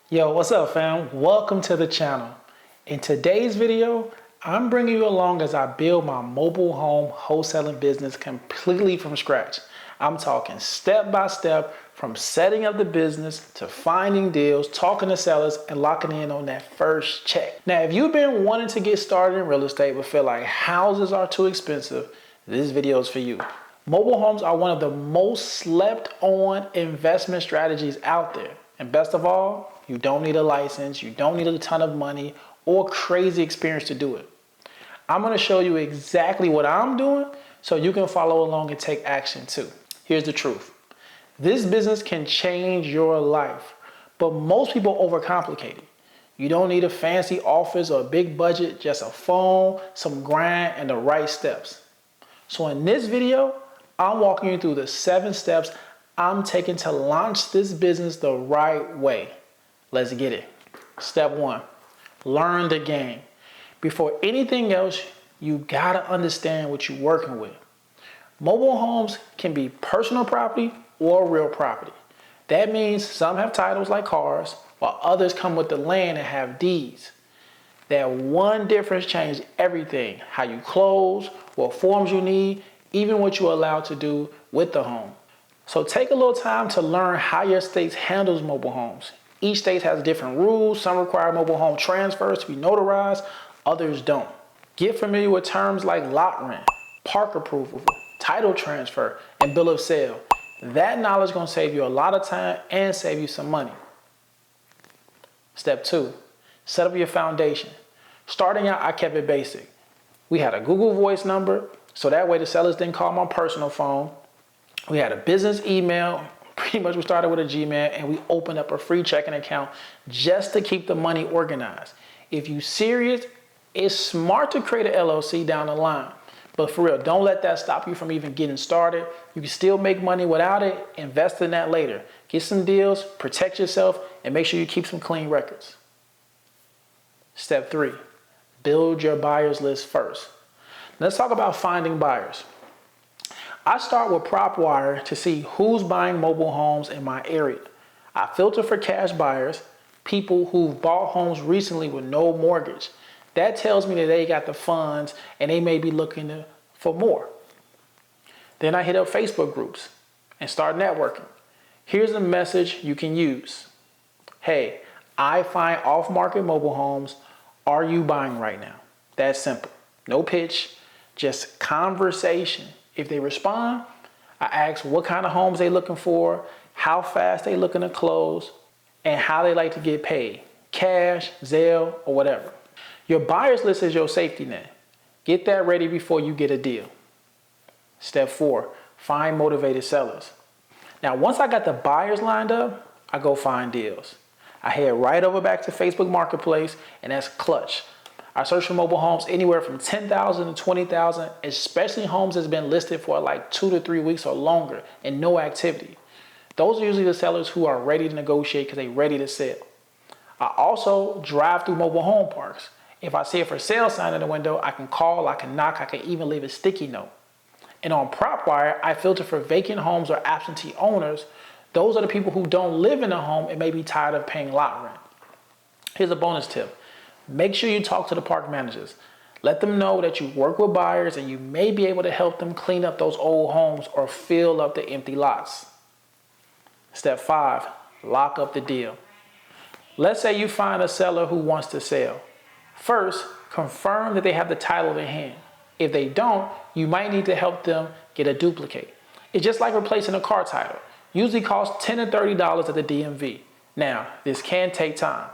Yo, what's up fam? Welcome to the channel. In today's video, I'm bringing you along as I build my mobile home wholesaling business completely from scratch. I'm talking step by step from setting up the business to finding deals, talking to sellers, and locking in on that first check. Now, if you've been wanting to get started in real estate but feel like houses are too expensive, this video is for you. Mobile homes are one of the most slept on investment strategies out there. And best of all, you don't need a license, you don't need a ton of money or crazy experience to do it. I'm gonna show you exactly what I'm doing so you can follow along and take action too. Here's the truth. This business can change your life, but most people overcomplicate it. You don't need a fancy office or a big budget, just a phone, some grind, and the right steps. So in this video, I'm walking you through the 7 steps I'm taking to launch this business the right way. Let's get it. Step 1, learn the game. Before anything else, you gotta understand what you're working with. Mobile homes can be personal property or real property. That means some have titles like cars, while others come with the land and have deeds. That one difference changes everything. How you close, what forms you need, even what you're allowed to do with the home. So take a little time to learn how your state handles mobile homes. Each state has different rules. Some require mobile home transfers to be notarized, others don't. Get familiar with terms like lot rent, park approval, title transfer, and bill of sale. That knowledge is gonna save you a lot of time and save you some money. Step 2, set up your foundation. Starting out, I kept it basic. We had a Google Voice number, so that way the sellers didn't call my personal phone. We had a business email. Pretty much we started with a Gmail and we opened up a free checking account just to keep the money organized. If you're serious, it's smart to create an LLC down the line. But for real, don't let that stop you from even getting started. You can still make money without it. Invest in that later. Get some deals, protect yourself, and make sure you keep some clean records. Step 3, build your buyers list first. Let's talk about finding buyers. I start with PropWire to see who's buying mobile homes in my area. I filter for cash buyers, people who've bought homes recently with no mortgage. That tells me that they got the funds and they may be looking for more. Then I hit up Facebook groups and start networking. Here's a message you can use. Hey, I find off-market mobile homes. Are you buying right now? That's simple. No pitch, just conversation. If they respond, I ask what kind of homes they looking for, how fast they looking to close, and how they like to get paid, cash, Zelle, or whatever. Your buyers list is your safety net. Get that ready before you get a deal. Step 4, find motivated sellers. Now, once I got the buyers lined up, I go find deals. I head right over back to Facebook Marketplace, and that's clutch. I search for mobile homes anywhere from 10,000 to 20,000, especially homes that's been listed for like 2 to 3 weeks or longer and no activity. Those are usually the sellers who are ready to negotiate because they're ready to sell. I also drive through mobile home parks. If I see a for sale sign in the window, I can call, I can knock, I can even leave a sticky note. And on PropWire, I filter for vacant homes or absentee owners. Those are the people who don't live in a home and may be tired of paying lot rent. Here's a bonus tip. Make sure you talk to the park managers. Let them know that you work with buyers and you may be able to help them clean up those old homes or fill up the empty lots. Step 5, lock up the deal. Let's say you find a seller who wants to sell. First, confirm that they have the title in hand. If they don't, you might need to help them get a duplicate. It's just like replacing a car title. Usually costs $10 to $30 at the DMV. Now, this can take time.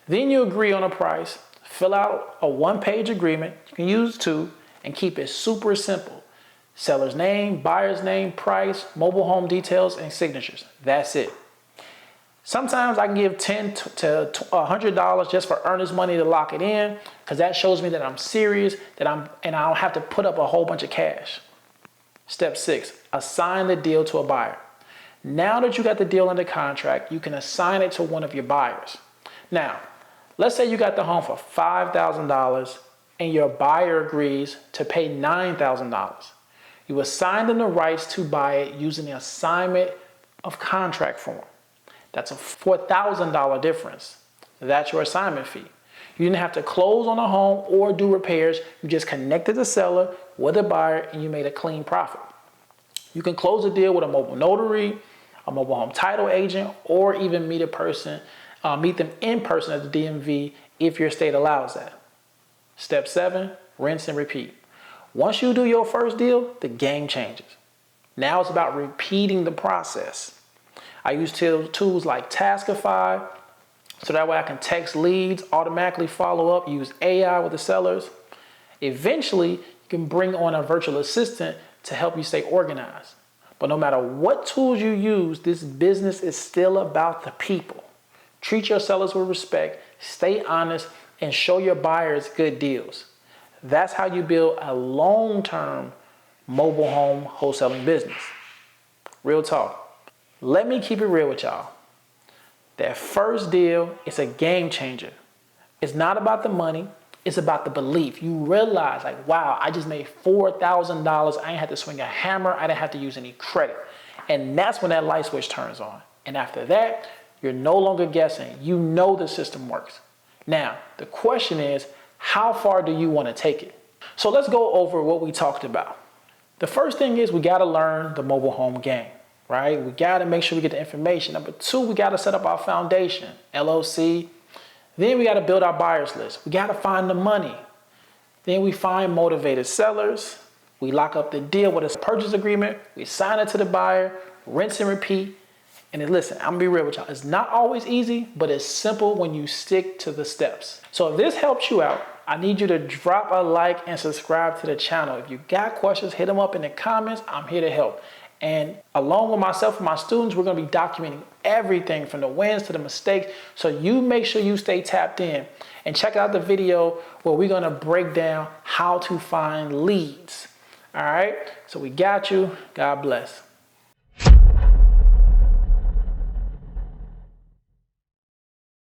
Then you agree on a price, fill out a 1-page agreement, you can use 2, and keep it super simple. Seller's name, buyer's name, price, mobile home details, and signatures. That's it. Sometimes I can give $10 to $100 just for earnest money to lock it in, because that shows me that I'm serious, and I don't have to put up a whole bunch of cash. Step 6, assign the deal to a buyer. Now that you got the deal under contract, you can assign it to one of your buyers. Now, let's say you got the home for $5,000 and your buyer agrees to pay $9,000. You assign them the rights to buy it using the assignment of contract form. That's a $4,000 difference. That's your assignment fee. You didn't have to close on a home or do repairs. You just connected the seller with a buyer and you made a clean profit. You can close a deal with a mobile notary, a mobile home title agent, or even meet them in person at the DMV if your state allows that. Step 7, rinse and repeat. Once you do your first deal, the game changes. Now it's about repeating the process. I use tools like Taskify, so that way I can text leads, automatically follow up, use AI with the sellers. Eventually, you can bring on a virtual assistant to help you stay organized. But no matter what tools you use, this business is still about the people. Treat your sellers with respect, stay honest, and show your buyers good deals. That's how you build a long-term mobile home wholesaling business. Real talk. Let me keep it real with y'all. That first deal is a game changer. It's not about the money, it's about the belief. You realize, like, wow, I just made $4,000. I ain't had to swing a hammer. I didn't have to use any credit. And that's when that light switch turns on. And after that, you're no longer guessing. You know the system works. Now, the question is, how far do you want to take it? So let's go over what we talked about. The first thing is we got to learn the mobile home game, right? We got to make sure we get the information. Number 2, we got to set up our foundation, LLC. Then we got to build our buyers list. We got to find the money. Then we find motivated sellers. We lock up the deal with a purchase agreement. We sign it to the buyer, rinse and repeat. And then listen, I'm gonna be real with y'all. It's not always easy, but it's simple when you stick to the steps. So if this helps you out, I need you to drop a like and subscribe to the channel. If you got questions, hit them up in the comments. I'm here to help. And along with myself and my students, we're gonna be documenting everything from the wins to the mistakes. So you make sure you stay tapped in and check out the video where we're gonna break down how to find leads. All right, so we got you. God bless.